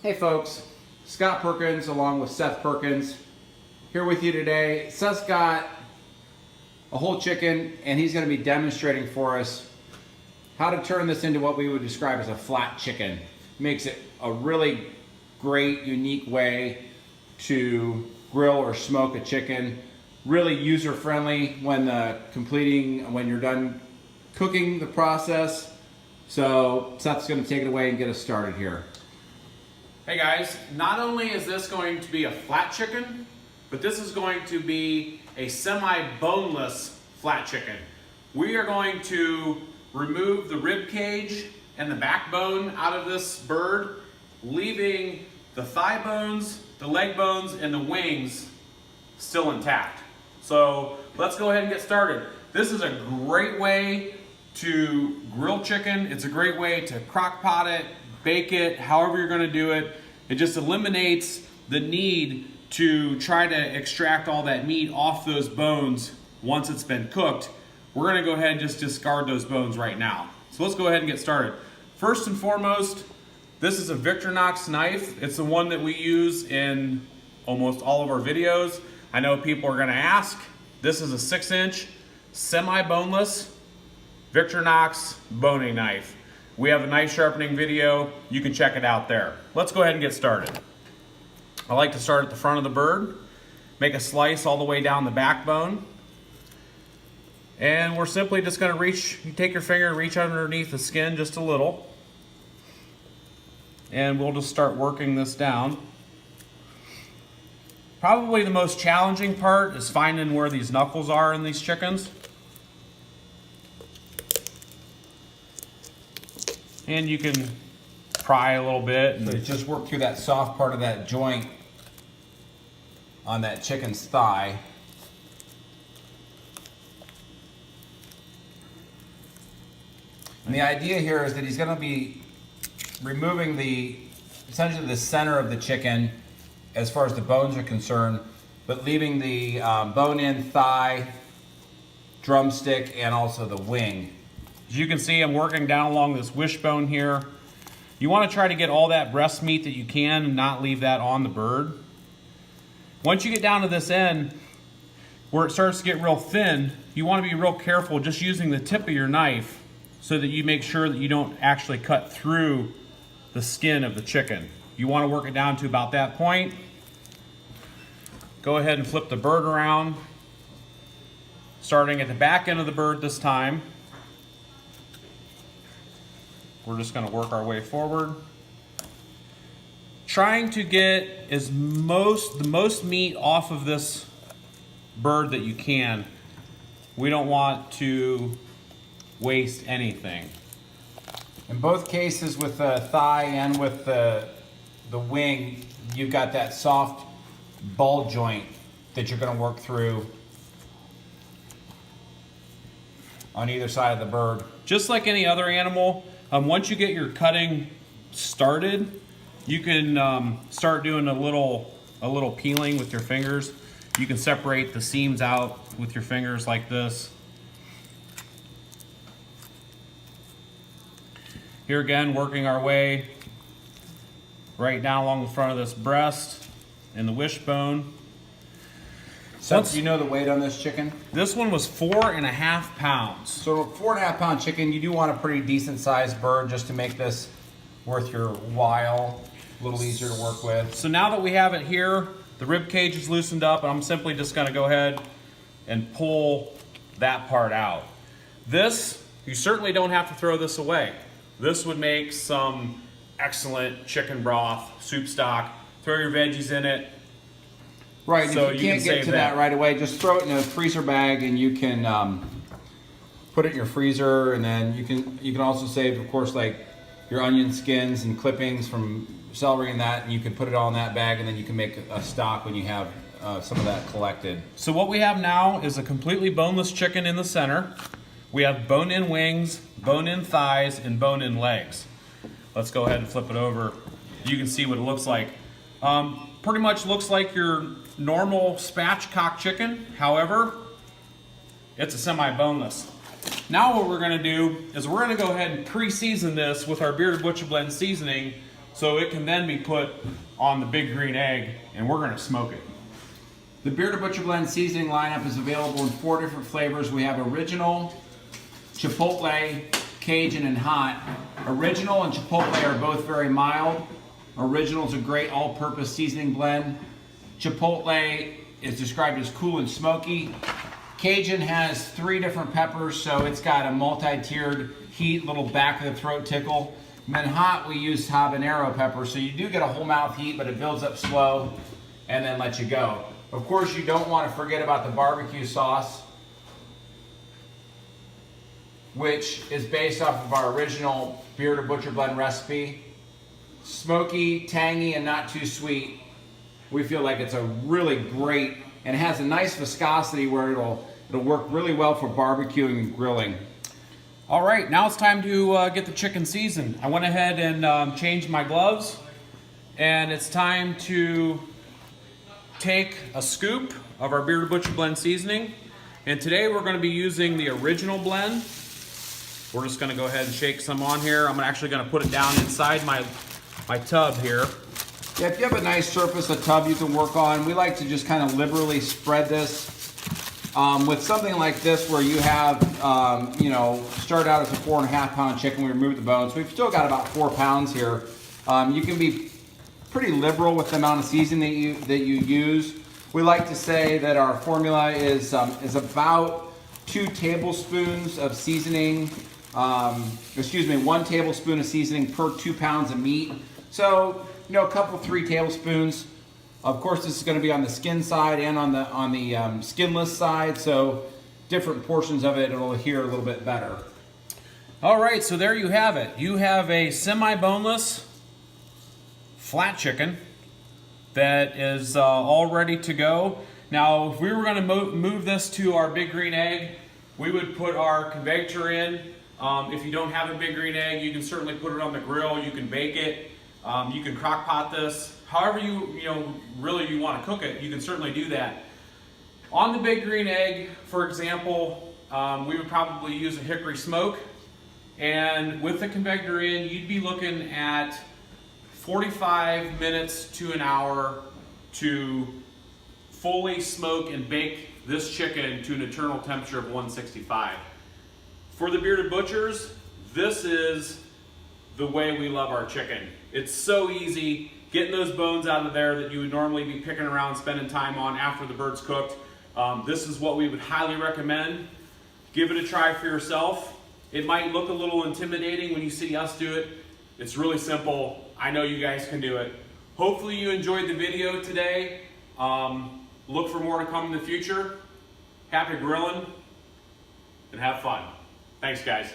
Hey folks, Scott Perkins along with Seth Perkins here with you today. Seth's got a whole chicken and he's going to be demonstrating for us how to turn this into what we would describe as a flat chicken. Makes it a really great, unique way to grill or smoke a chicken. Really user friendly when you're done cooking the process. So Seth's going to take it away and get us started here. Hey guys, not only is this going to be a flat chicken, but this is going to be a semi-boneless flat chicken. We are going to remove the rib cage and the backbone out of this bird, leaving the thigh bones, the leg bones, and the wings still intact. So let's go ahead and get started. This is a great way to grill chicken. It's a great way to crock pot it, bake it, however you're going to do it. It just eliminates the need to try to extract all that meat off those bones once it's been cooked. We're going to go ahead and just discard those bones right now. So let's go ahead and get started. First and foremost, this is a Victorinox knife. It's the one that we use in almost all of our videos. I know people are going to ask. This is a 6-inch semi-boneless Victorinox boning knife. We have a knife sharpening video. You can check it out there. Let's go ahead and get started. I like to start at the front of the bird, make a slice all the way down the backbone. And we're simply just going to you take your finger and reach underneath the skin just a little. And we'll just start working this down. Probably the most challenging part is finding where these knuckles are in these chickens. And you can pry a little bit. And so just work through that soft part of that joint on that chicken's thigh. And the idea here is that he's going to be removing essentially the center of the chicken as far as the bones are concerned, but leaving the bone-in thigh, drumstick, and also the wing. As you can see, I'm working down along this wishbone here. You want to try to get all that breast meat that you can and not leave that on the bird. Once you get down to this end, where it starts to get real thin, you want to be real careful just using the tip of your knife so that you make sure that you don't actually cut through the skin of the chicken. You want to work it down to about that point. Go ahead and flip the bird around, starting at the back end of the bird this time. We're just going to work our way forward. Trying to get the most meat off of this bird that you can. We don't want to waste anything. In both cases, with the thigh and with the wing, you've got that soft ball joint that you're going to work through on either side of the bird. Just like any other animal, once you get your cutting started, you can start doing a little peeling with your fingers. You can separate the seams out with your fingers like this. Here again, working our way right down along the front of this breast and the wishbone. So do you know the weight on this chicken? This one was 4.5 pounds. So a 4.5 pound chicken, you do want a pretty decent sized bird just to make this worth your while, a little easier to work with. So now that we have it here, the rib cage is loosened up, and I'm simply just gonna go ahead and pull that part out. This, you certainly don't have to throw this away. This would make some excellent chicken broth, soup stock. Throw your veggies in it. Right, so if you can't get to that right away, just throw it in a freezer bag and you can put it in your freezer, and then you can also save, of course, like your onion skins and clippings from celery and that, and you can put it all in that bag, and then you can make a stock when you have some of that collected. So what we have now is a completely boneless chicken in the center. We have bone-in wings, bone-in thighs, and bone-in legs. Let's go ahead and flip it over. You can see what it looks like. Pretty much looks like your normal spatchcock chicken. However, it's a semi-boneless. Now what we're going to do is we're going to go ahead and pre-season this with our Bearded Butcher Blend seasoning so it can then be put on the big green egg, and we're gonna smoke it. The Bearded Butcher Blend seasoning lineup is available in 4 different flavors. We have original, chipotle, Cajun, and hot. Original and chipotle are both very mild. Original is a great all-purpose seasoning blend. Chipotle is described as cool and smoky. Cajun has 3 different peppers, so it's got a multi-tiered heat, little back of the throat tickle. And then hot, we use habanero pepper, so you do get a whole mouth heat, but it builds up slow and then lets you go. Of course, you don't want to forget about the barbecue sauce, which is based off of our original Bearded Butcher Blend recipe. Smoky, tangy, and not too sweet. We feel like it's a really great, and it has a nice viscosity where it'll work really well for barbecuing and grilling. All right, now it's time to get the chicken seasoned. I went ahead and changed my gloves, and it's time to take a scoop of our Bearded Butcher Blend seasoning. And today we're going to be using the original blend. We're just going to go ahead and shake some on here. I'm actually going to put it down inside my tub here. Yeah, if you have a nice surface, a tub you can work on, we like to just kind of liberally spread this. With something like this where you have, start out as a 4.5 pound chicken, we remove the bones. We've still got about 4 pounds here. You can be pretty liberal with the amount of seasoning that you use. We like to say that our formula is about 2 tablespoons of seasoning, 1 tablespoon of seasoning per 2 pounds of meat. So, a couple, 3 tablespoons. Of course, this is going to be on the skin side and on the skinless side, so different portions of it, it'll adhere a little bit better. All right, so there you have it. You have a semi-boneless flat chicken that is all ready to go. Now, if we were going to move this to our big green egg, we would put our convector in. If you don't have a big green egg, you can certainly put it on the grill. You can bake it. You can crock pot this. However you want to cook it, you can certainly do that. On the big green egg, for example, we would probably use a hickory smoke. And with the convector in, you'd be looking at 45 minutes to an hour to fully smoke and bake this chicken to an internal temperature of 165. For the Bearded Butchers, this is the way we love our chicken. It's so easy getting those bones out of there that you would normally be picking around, spending time on after the bird's cooked. This is what we would highly recommend. Give it a try for yourself. It might look a little intimidating when you see us do it. It's really simple. I know you guys can do it. Hopefully you enjoyed the video today. Look for more to come in the future. Happy grilling and have fun. Thanks, guys.